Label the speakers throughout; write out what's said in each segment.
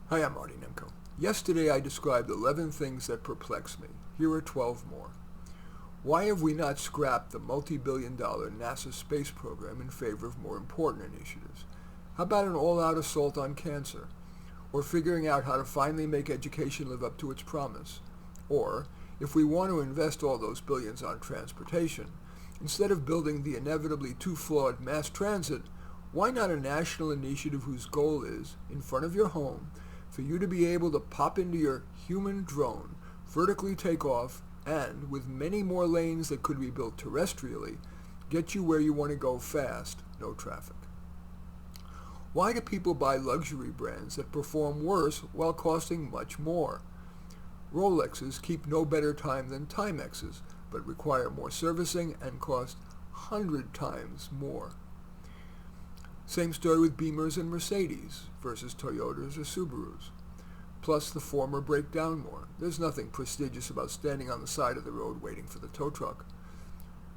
Speaker 1: Hi, I'm Marty Nemko. Yesterday I described 11 things that perplex me. Here are 12 more. Why have we not scrapped the multi-billion-dollar NASA space program in favor of more important initiatives? How about an all-out assault on cancer? Or figuring out how to finally make education live up to its promise? Or, if we want to invest all those billions on transportation, instead of building the inevitably too flawed mass transit, why not a national initiative whose goal is, in front of your home, for you to be able to pop into your human drone, vertically take off, and, with many more lanes that could be built terrestrially, get you where you want to go fast, no traffic? Why do people buy luxury brands that perform worse while costing much more? Rolexes keep no better time than Timexes, but require more servicing and cost 100 times more. Same story with Beamers and Mercedes versus Toyotas or Subarus. Plus, the former break down more. There's nothing prestigious about standing on the side of the road waiting for the tow truck.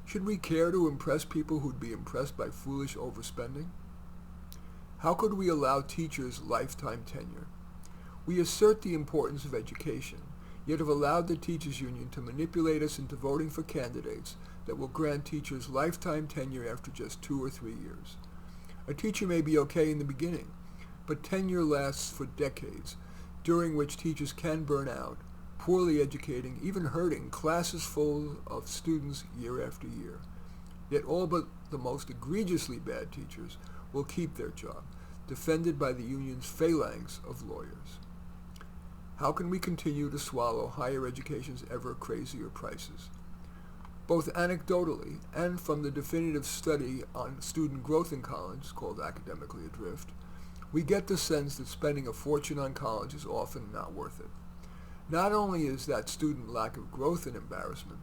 Speaker 1: Should we care to impress people who'd be impressed by foolish overspending? How could we allow teachers lifetime tenure? We assert the importance of education, yet have allowed the teachers union to manipulate us into voting for candidates that will grant teachers lifetime tenure after just 2 or 3 years. A teacher may be okay in the beginning, but tenure lasts for decades, during which teachers can burn out, poorly educating, even hurting classes full of students year after year. Yet all but the most egregiously bad teachers will keep their job, defended by the union's phalanx of lawyers. How can we continue to swallow higher education's ever crazier prices? Both anecdotally and from the definitive study on student growth in college, called Academically Adrift, we get the sense that spending a fortune on college is often not worth it. Not only is that student lack of growth an embarrassment,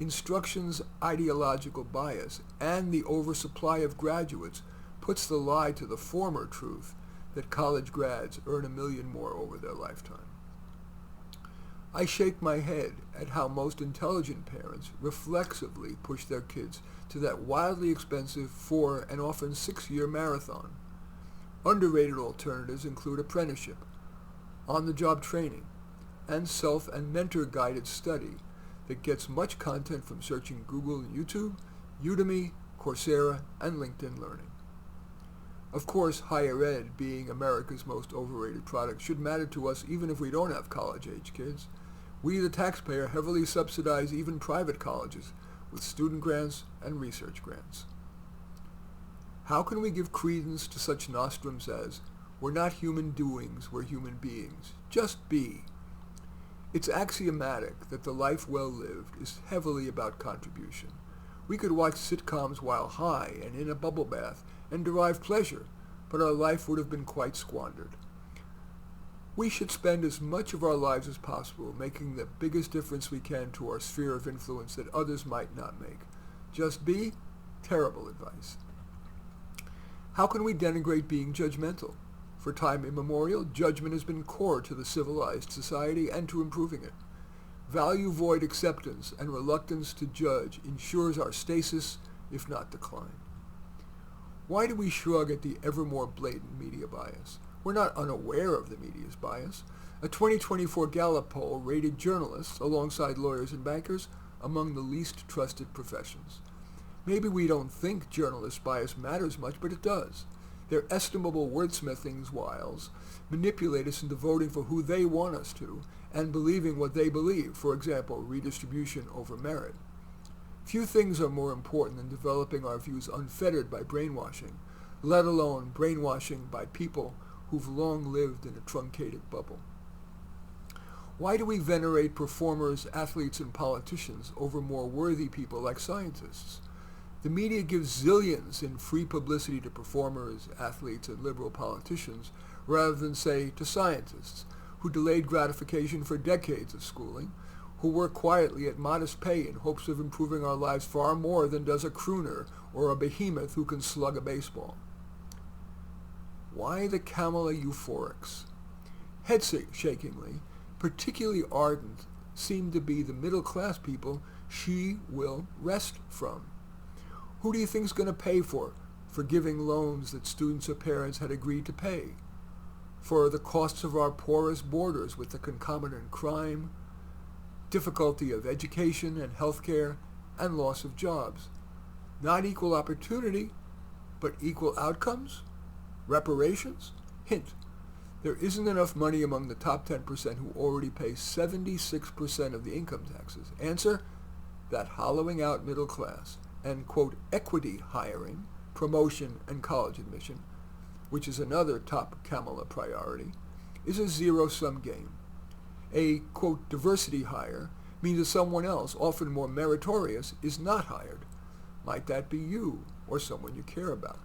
Speaker 1: instruction's ideological bias and the oversupply of graduates puts the lie to the former truth that college grads earn $1 million more over their lifetime. I shake my head at how most intelligent parents reflexively push their kids to that wildly expensive 4 and often 6-year marathon. Underrated alternatives include apprenticeship, on-the-job training, and self- and mentor-guided study that gets much content from searching Google and YouTube, Udemy, Coursera, and LinkedIn Learning. Of course, higher ed, being America's most overrated product, should matter to us even if we don't have college-age kids. We, the taxpayer, heavily subsidize even private colleges with student grants and research grants. How can we give credence to such nostrums as, "We're not human doings, we're human beings. Just be"? It's axiomatic that the life well lived is heavily about contribution. We could watch sitcoms while high and in a bubble bath and derive pleasure, but our life would have been quite squandered. We should spend as much of our lives as possible making the biggest difference we can to our sphere of influence that others might not make. Just be? Terrible advice. How can we denigrate being judgmental? For time immemorial, judgment has been core to the civilized society and to improving it. Value-void acceptance and reluctance to judge ensures our stasis, if not decline. Why do we shrug at the ever more blatant media bias? We're not unaware of the media's bias. A 2024 Gallup poll rated journalists, alongside lawyers and bankers, among the least trusted professions. Maybe we don't think journalist bias matters much, but it does. Their estimable wordsmithing's wiles manipulate us into voting for who they want us to and believing what they believe, for example, redistribution over merit. Few things are more important than developing our views unfettered by brainwashing, let alone brainwashing by people who've long lived in a truncated bubble. Why do we venerate performers, athletes, and politicians over more worthy people like scientists? The media gives zillions in free publicity to performers, athletes, and liberal politicians, rather than, say, to scientists, who delayed gratification for decades of schooling, who work quietly at modest pay in hopes of improving our lives far more than does a crooner or a behemoth who can slug a baseball. Why the Kamala euphorics? Head-shakingly, particularly ardent, seem to be the middle-class people she will wrest from. Who do you think's going to pay for forgiving loans that students or parents had agreed to pay? for the costs of our porous borders with the concomitant crime, difficulty of education and healthcare, and loss of jobs. Not equal opportunity, but equal outcomes? Reparations? Hint, there isn't enough money among the top 10% who already pay 76% of the income taxes. Answer, that hollowing out middle class and, quote, equity hiring, promotion, and college admission, which is another top Kamala priority, is a zero-sum game. A, quote, diversity hire means that someone else, often more meritorious, is not hired. Might that be you or someone you care about?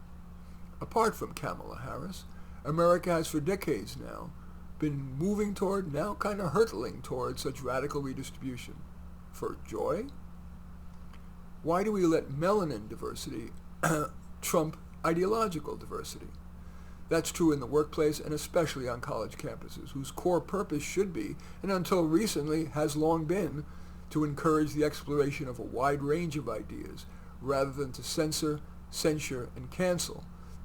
Speaker 1: Apart from Kamala Harris, America has for decades now been moving toward, now kind of hurtling toward, such radical redistribution. For joy? Why do we let melanin diversity trump ideological diversity? That's true in the workplace and especially on college campuses, whose core purpose should be, and until recently has long been, to encourage the exploration of a wide range of ideas, rather than to censor, censure, and cancel,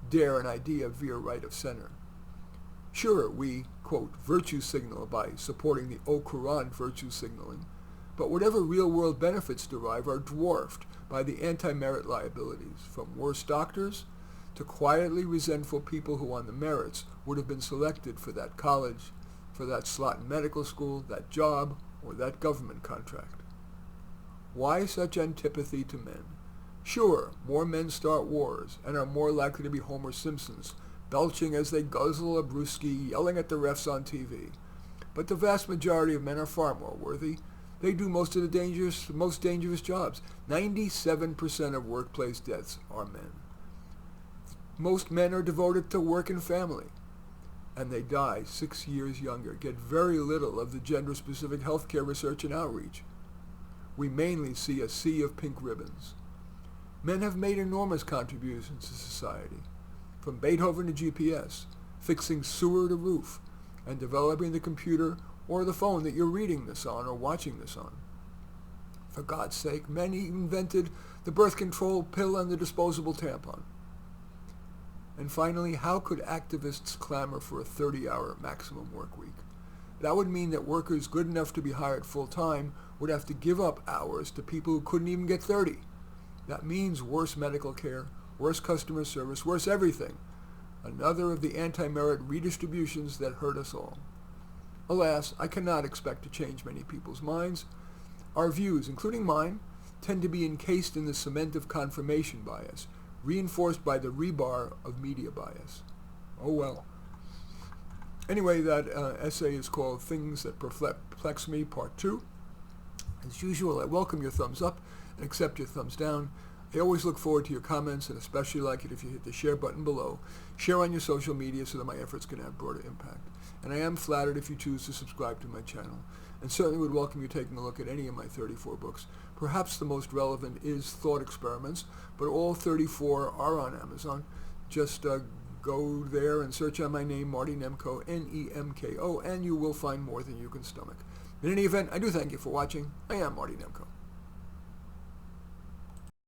Speaker 1: dare an idea via right of center. Sure, we, quote, virtue signal by supporting the Au Courant virtue signaling, but whatever real-world benefits derive are dwarfed by the anti-merit liabilities, from worse doctors to quietly resentful people who on the merits would have been selected for that college, for that slot in medical school, that job, or that government contract. Why such antipathy to men? Sure, more men start wars and are more likely to be Homer Simpsons, belching as they guzzle a brewski, yelling at the refs on TV. But the vast majority of men are far more worthy. They do most of the most dangerous jobs. 97% of workplace deaths are men. Most men are devoted to work and family, and they die 6 years younger, get very little of the gender-specific healthcare research and outreach. We mainly see a sea of pink ribbons. Men have made enormous contributions to society, from Beethoven to GPS, fixing sewer to roof, and developing the computer or the phone that you're reading this on or watching this on. For God's sake, men invented the birth control pill and the disposable tampon. And finally, how could activists clamor for a 30-hour maximum work week? That would mean that workers good enough to be hired full-time would have to give up hours to people who couldn't even get 30. That means worse medical care, worse customer service, worse everything. Another of the anti-merit redistributions that hurt us all. Alas, I cannot expect to change many people's minds. Our views, including mine, tend to be encased in the cement of confirmation bias, reinforced by the rebar of media bias. Oh well. Anyway, that essay is called Things That Perplex Me, Part 2. As usual, I welcome your thumbs up and accept your thumbs down. I always look forward to your comments, and especially like it if you hit the share button below. Share on your social media so that my efforts can have broader impact. And I am flattered if you choose to subscribe to my channel, and certainly would welcome you taking a look at any of my 34 books. Perhaps the most relevant is Thought Experiments, but all 34 are on Amazon. Just go there and search on my name, Marty Nemko, Nemko, and you will find more than you can stomach. In any event, I do thank you for watching. I am Marty Nemko.